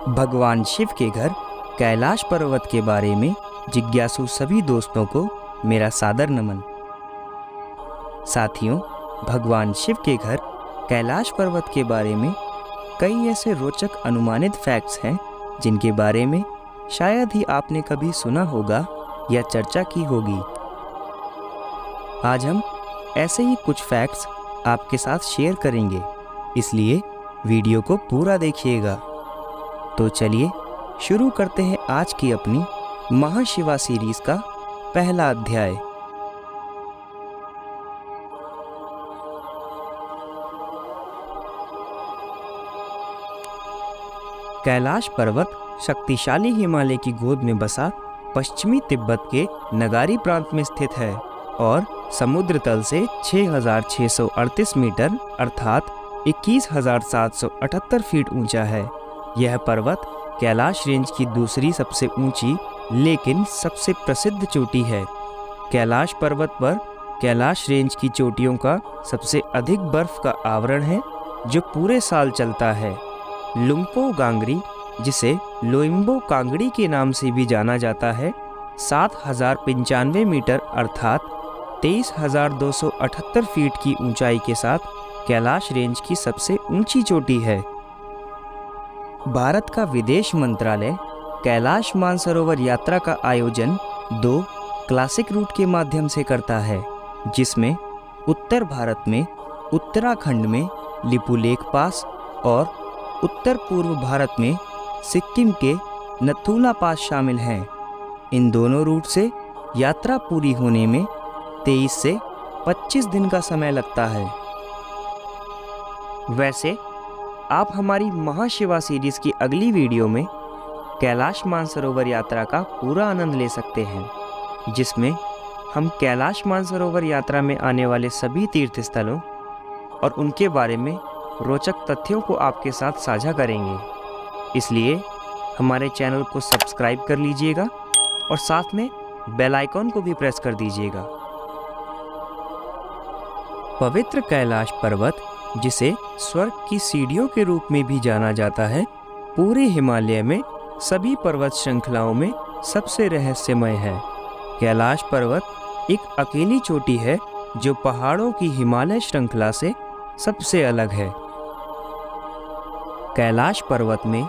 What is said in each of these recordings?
भगवान शिव के घर कैलाश पर्वत के बारे में जिज्ञासु सभी दोस्तों को मेरा सादर नमन। साथियों, भगवान शिव के घर कैलाश पर्वत के बारे में कई ऐसे रोचक अनुमानित फैक्ट्स हैं जिनके बारे में शायद ही आपने कभी सुना होगा या चर्चा की होगी। आज हम ऐसे ही कुछ फैक्ट्स आपके साथ शेयर करेंगे, इसलिए वीडियो को पूरा देखिएगा। तो चलिए शुरू करते हैं आज की अपनी महाशिवा सीरीज का पहला अध्याय। कैलाश पर्वत शक्तिशाली हिमालय की गोद में बसा पश्चिमी तिब्बत के नगारी प्रांत में स्थित है और समुद्र तल से 6,638 मीटर अर्थात 21,778 फीट ऊंचा है। यह पर्वत कैलाश रेंज की दूसरी सबसे ऊंची लेकिन सबसे प्रसिद्ध चोटी है। कैलाश पर्वत पर कैलाश रेंज की चोटियों का सबसे अधिक बर्फ का आवरण है जो पूरे साल चलता है। लुम्पो गांगरी, जिसे लोइम्बो कांगड़ी के नाम से भी जाना जाता है, 7,095 मीटर अर्थात 23,278 फीट की ऊंचाई के साथ कैलाश रेंज की सबसे ऊंची चोटी है। भारत का विदेश मंत्रालय कैलाश मानसरोवर यात्रा का आयोजन 2 क्लासिक रूट के माध्यम से करता है, जिसमें उत्तर भारत में उत्तराखंड में लिपुलेख पास और उत्तर पूर्व भारत में सिक्किम के नथुला पास शामिल हैं। इन दोनों रूट से यात्रा पूरी होने में 23 से 25 दिन का समय लगता है। वैसे आप हमारी महाशिवा सीरीज की अगली वीडियो में कैलाश मानसरोवर यात्रा का पूरा आनंद ले सकते हैं, जिसमें हम कैलाश मानसरोवर यात्रा में आने वाले सभी तीर्थ स्थलों और उनके बारे में रोचक तथ्यों को आपके साथ साझा करेंगे। इसलिए हमारे चैनल को सब्सक्राइब कर लीजिएगा और साथ में बेल आइकॉन को भी प्रेस कर दीजिएगा। पवित्र कैलाश पर्वत, जिसे स्वर्ग की सीढ़ियों के रूप में भी जाना जाता है, पूरे हिमालय में सभी पर्वत श्रृंखलाओं में सबसे रहस्यमय है। कैलाश पर्वत एक अकेली चोटी है जो पहाड़ों की हिमालय श्रृंखला से सबसे अलग है। कैलाश पर्वत में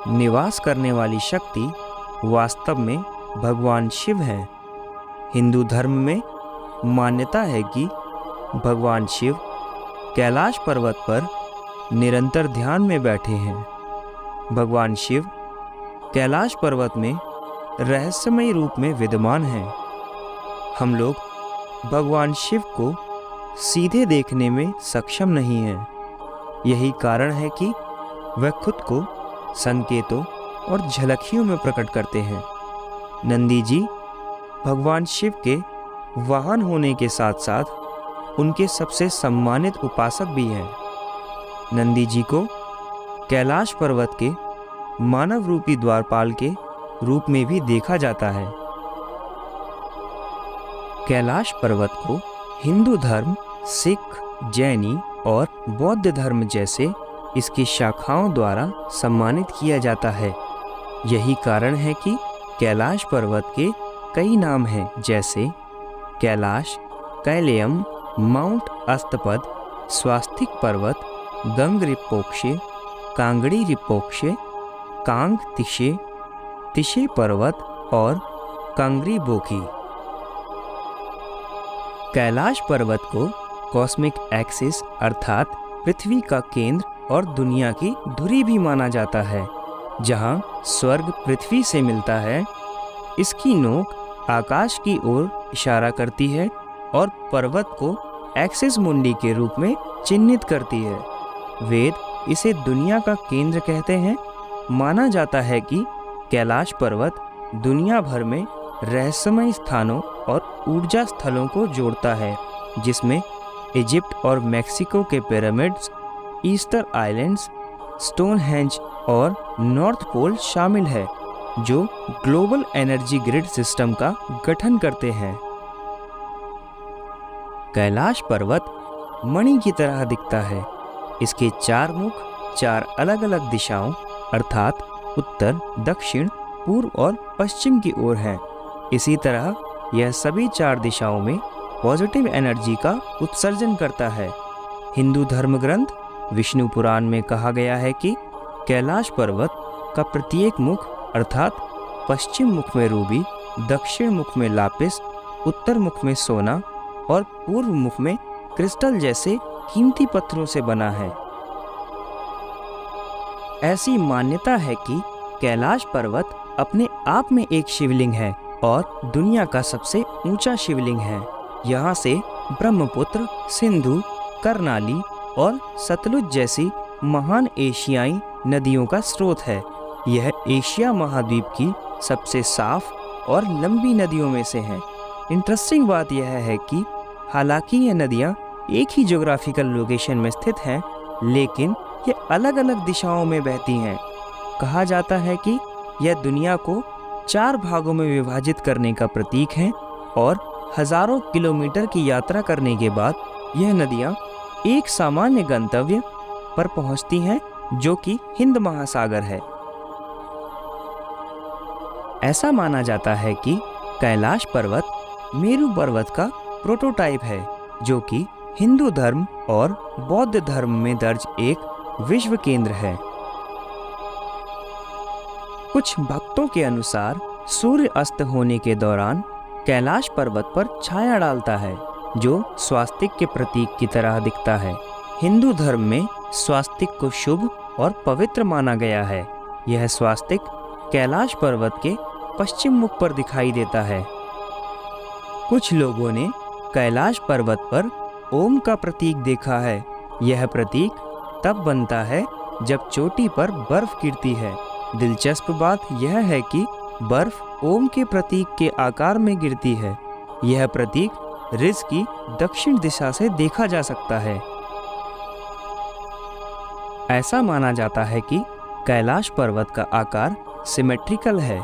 निवास करने वाली शक्ति वास्तव में भगवान शिव है। हिंदू धर्म में मान्यता है कि भगवान शिव कैलाश पर्वत पर निरंतर ध्यान में बैठे हैं। भगवान शिव कैलाश पर्वत में रहस्यमय रूप में विद्यमान हैं। हम लोग भगवान शिव को सीधे देखने में सक्षम नहीं हैं। यही कारण है कि वह खुद को संकेतों और झलकियों में प्रकट करते हैं। नंदी जी भगवान शिव के वाहन होने के साथ साथ उनके सबसे सम्मानित उपासक भी हैं। नंदी जी को कैलाश पर्वत के मानव रूपी द्वारपाल के रूप में भी देखा जाता है। कैलाश पर्वत को हिंदू धर्म, सिख, जैनी और बौद्ध धर्म जैसे इसकी शाखाओं द्वारा सम्मानित किया जाता है। यही कारण है कि कैलाश पर्वत के कई नाम हैं, जैसे कैलाश, कैलयम, माउंट अस्तपद, स्वास्तिक पर्वत, गंग रिपोक्षे, कांगड़ी रिपोक्षे, कांग तिशे, तिशे पर्वत और कांगरी बोकी। कैलाश पर्वत को कॉस्मिक एक्सिस अर्थात पृथ्वी का केंद्र और दुनिया की धुरी भी माना जाता है। जहां स्वर्ग पृथ्वी से मिलता है, इसकी नोक आकाश की ओर इशारा करती है और पर्वत को एक्सिस मुंडी के रूप में चिन्हित करती है। वेद इसे दुनिया का केंद्र कहते हैं। माना जाता है कि कैलाश पर्वत दुनिया भर में रहस्यमय स्थानों और ऊर्जा स्थलों को जोड़ता है, जिसमें इजिप्ट और मेक्सिको के पिरामिड्स, ईस्टर आइलैंड्स, स्टोनहेंज और नॉर्थ पोल शामिल है, जो ग्लोबल एनर्जी ग्रिड सिस्टम का गठन करते हैं। कैलाश पर्वत मणि की तरह दिखता है। इसके 4 मुख 4 अलग अलग दिशाओं अर्थात उत्तर, दक्षिण, पूर्व और पश्चिम की ओर हैं। इसी तरह यह सभी 4 दिशाओं में पॉजिटिव एनर्जी का उत्सर्जन करता है। हिंदू धर्म ग्रंथ विष्णु पुराण में कहा गया है कि कैलाश पर्वत का प्रत्येक मुख अर्थात पश्चिम मुख में रूबी, दक्षिण मुख में लापिस, उत्तर मुख में सोना और पूर्व मुख में क्रिस्टल जैसे कीमती पत्थरों से बना है। ऐसी मान्यता है कि कैलाश पर्वत अपने आप में एक शिवलिंग है और दुनिया का सबसे ऊंचा शिवलिंग है। यहाँ से ब्रह्मपुत्र, सिंधु, करनाली और सतलुज जैसी महान एशियाई नदियों का स्रोत है। यह एशिया महाद्वीप की सबसे साफ और लंबी नदियों में से है। इंटरेस्टिंग बात यह है कि हालांकि ये नदियाँ एक ही ज्योग्राफिकल लोकेशन में स्थित हैं, लेकिन ये अलग अलग दिशाओं में बहती हैं। कहा जाता है कि यह दुनिया को 4 भागों में विभाजित करने का प्रतीक है और हजारों किलोमीटर की यात्रा करने के बाद यह नदियाँ एक सामान्य गंतव्य पर पहुँचती हैं, जो कि हिंद महासागर है। ऐसा माना जाता है कि कैलाश पर्वत मेरु पर्वत का प्रोटोटाइप है, जो कि हिंदू धर्म और बौद्ध धर्म में दर्ज एक विश्व केंद्र है। कुछ भक्तों के अनुसार सूर्य अस्त होने के दौरान कैलाश पर्वत पर छाया डालता है, जो स्वास्तिक के प्रतीक की तरह दिखता है। हिंदू धर्म में स्वास्तिक को शुभ और पवित्र माना गया है। यह स्वास्तिक कैलाश पर्वत के पश्चिम मुख पर दिखाई देता है। कुछ लोगों ने कैलाश पर्वत पर ओम का प्रतीक देखा है। यह प्रतीक तब बनता है जब चोटी पर बर्फ गिरती है। दिलचस्प बात यह है कि बर्फ ओम के प्रतीक के आकार में गिरती है। यह प्रतीक ऋष की दक्षिण दिशा से देखा जा सकता है। ऐसा माना जाता है कि कैलाश पर्वत का आकार सिमेट्रिकल है,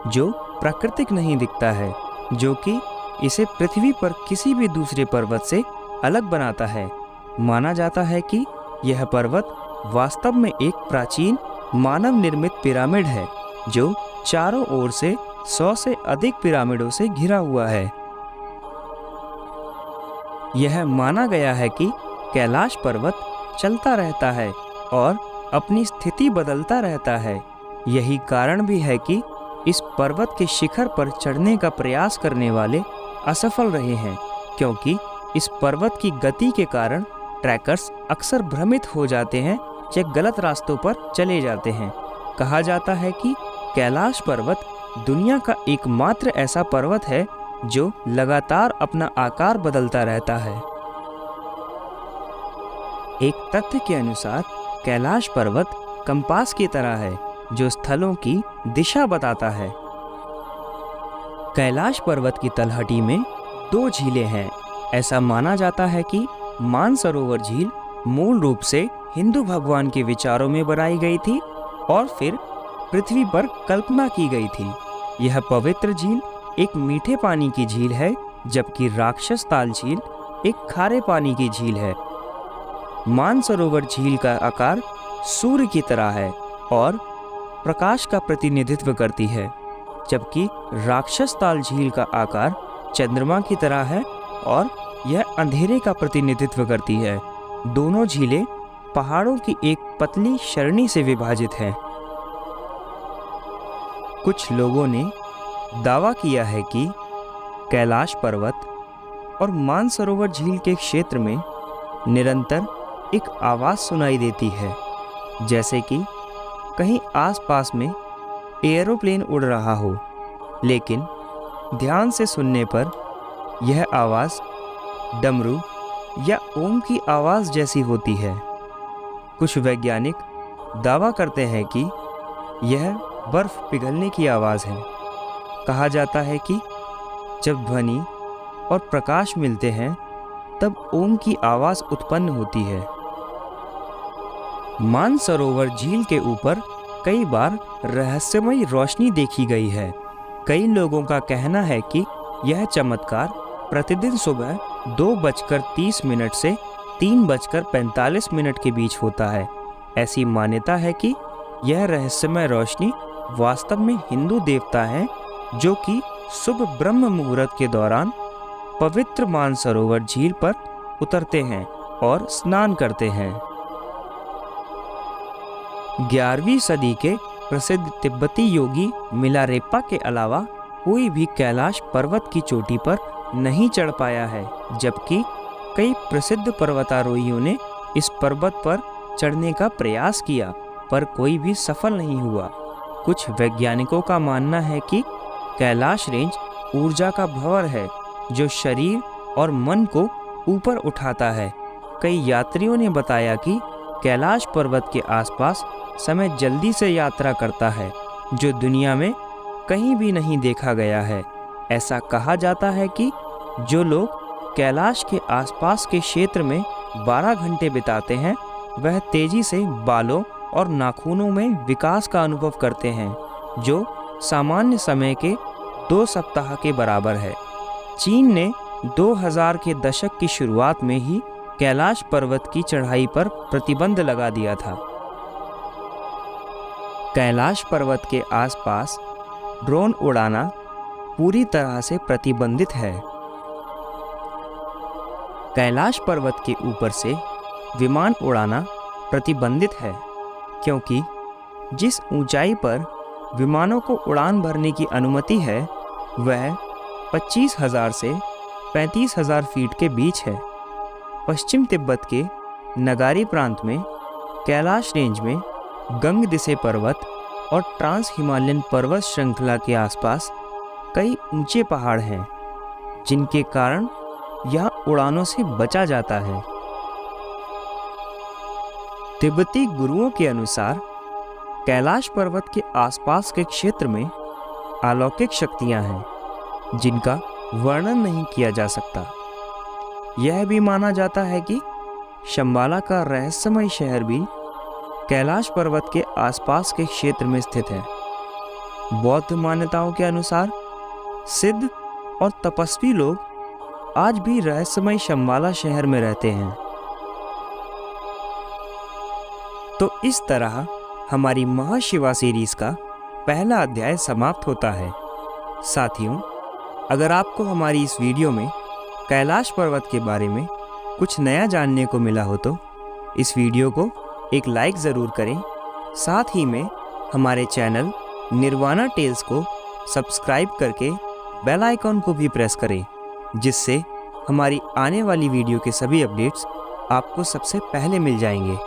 जो प्राकृतिक नहीं दिखता है, जो कि इसे पृथ्वी पर किसी भी दूसरे पर्वत से अलग बनाता है। माना जाता है कि यह पर्वत वास्तव में एक प्राचीन मानव निर्मित पिरामिड है, जो चारों ओर से 100 से अधिक पिरामिडों से घिरा हुआ है। यह माना गया है कि कैलाश पर्वत चलता रहता है और अपनी स्थिति बदलता रहता है। यही कारण भी है कि इस पर्वत के शिखर पर चढ़ने का प्रयास करने वाले असफल रहे हैं, क्योंकि इस पर्वत की गति के कारण ट्रैकर्स अक्सर भ्रमित हो जाते हैं या गलत रास्तों पर चले जाते हैं। कहा जाता है कि कैलाश पर्वत दुनिया का एकमात्र ऐसा पर्वत है जो लगातार अपना आकार बदलता रहता है। एक तथ्य के अनुसार कैलाश पर्वत कंपास की तरह है, जो स्थलों की दिशा बताता है। कैलाश पर्वत की तलहटी में 2 झीलें हैं। ऐसा माना जाता है कि मानसरोवर झील मूल रूप से हिंदू भगवान के विचारों में बनाई गई थी और फिर पृथ्वी पर कल्पना की गई थी। यह पवित्र झील एक मीठे पानी की झील है, जबकि राक्षस ताल झील एक खारे पानी की झील है। मानसरोवर झील का आकार सूर्य की तरह है और प्रकाश का प्रतिनिधित्व करती है, जबकि राक्षस ताल झील का आकार चंद्रमा की तरह है और यह अंधेरे का प्रतिनिधित्व करती है। दोनों झीलें पहाड़ों की एक पतली सरणी से विभाजित हैं। कुछ लोगों ने दावा किया है कि कैलाश पर्वत और मानसरोवर झील के क्षेत्र में निरंतर एक आवाज़ सुनाई देती है, जैसे कि कहीं आसपास में एरोप्लेन उड़ रहा हो। लेकिन ध्यान से सुनने पर यह आवाज़ डमरू या ओम की आवाज़ जैसी होती है। कुछ वैज्ञानिक दावा करते हैं कि यह बर्फ़ पिघलने की आवाज़ है। कहा जाता है कि जब ध्वनि और प्रकाश मिलते हैं तब ओम की आवाज़ उत्पन्न होती है। मानसरोवर झील के ऊपर कई बार रहस्यमयी रोशनी देखी गई है। कई लोगों का कहना है कि यह चमत्कार प्रतिदिन सुबह 2:30 से 3:45 के बीच होता है। ऐसी मान्यता है कि यह रहस्यमय रोशनी वास्तव में हिंदू देवता है जो कि शुभ ब्रह्म मुहूर्त के दौरान पवित्र मानसरोवर झील पर उतरते हैं और स्नान करते हैं। 11वीं सदी के प्रसिद्ध तिब्बती योगी मिलारेप्पा के अलावा कोई भी कैलाश पर्वत की चोटी पर नहीं चढ़ पाया है, जबकि कई प्रसिद्ध पर्वतारोहियों ने इस पर्वत पर चढ़ने का प्रयास किया पर कोई भी सफल नहीं हुआ। कुछ वैज्ञानिकों का मानना है कि कैलाश रेंज ऊर्जा का भंवर है जो शरीर और मन को ऊपर उठाता है। कई यात्रियों ने बताया कि कैलाश पर्वत के आसपास समय जल्दी से यात्रा करता है जो दुनिया में कहीं भी नहीं देखा गया है। ऐसा कहा जाता है कि जो लोग कैलाश के आसपास के क्षेत्र में 12 घंटे बिताते हैं वह तेजी से बालों और नाखूनों में विकास का अनुभव करते हैं जो सामान्य समय के 2 सप्ताह के बराबर है। चीन ने 2000 के दशक की शुरुआत में ही कैलाश पर्वत की चढ़ाई पर प्रतिबंध लगा दिया था। कैलाश पर्वत के आसपास ड्रोन उड़ाना पूरी तरह से प्रतिबंधित है। कैलाश पर्वत के ऊपर से विमान उड़ाना प्रतिबंधित है क्योंकि जिस ऊंचाई पर विमानों को उड़ान भरने की अनुमति है वह 25,000 से 35,000 फीट के बीच है। पश्चिम तिब्बत के नगारी प्रांत में कैलाश रेंज में गंगदिसे पर्वत और ट्रांस हिमालयन पर्वत श्रृंखला के आसपास कई ऊंचे पहाड़ हैं जिनके कारण यहाँ उड़ानों से बचा जाता है। तिब्बती गुरुओं के अनुसार कैलाश पर्वत के आसपास के क्षेत्र में अलौकिक शक्तियाँ हैं जिनका वर्णन नहीं किया जा सकता। यह भी माना जाता है कि शंबाला का रहस्यमय शहर भी कैलाश पर्वत के आसपास के क्षेत्र में स्थित है। बौद्ध मान्यताओं के अनुसार सिद्ध और तपस्वी लोग आज भी रहस्यमय शंबाला शहर में रहते हैं। तो इस तरह हमारी महाशिवा सीरीज का पहला अध्याय समाप्त होता है। साथियों, अगर आपको हमारी इस वीडियो में कैलाश पर्वत के बारे में कुछ नया जानने को मिला हो तो इस वीडियो को एक लाइक ज़रूर करें। साथ ही में हमारे चैनल निर्वाणा टेल्स को सब्सक्राइब करके बेल आइकॉन को भी प्रेस करें जिससे हमारी आने वाली वीडियो के सभी अपडेट्स आपको सबसे पहले मिल जाएंगे।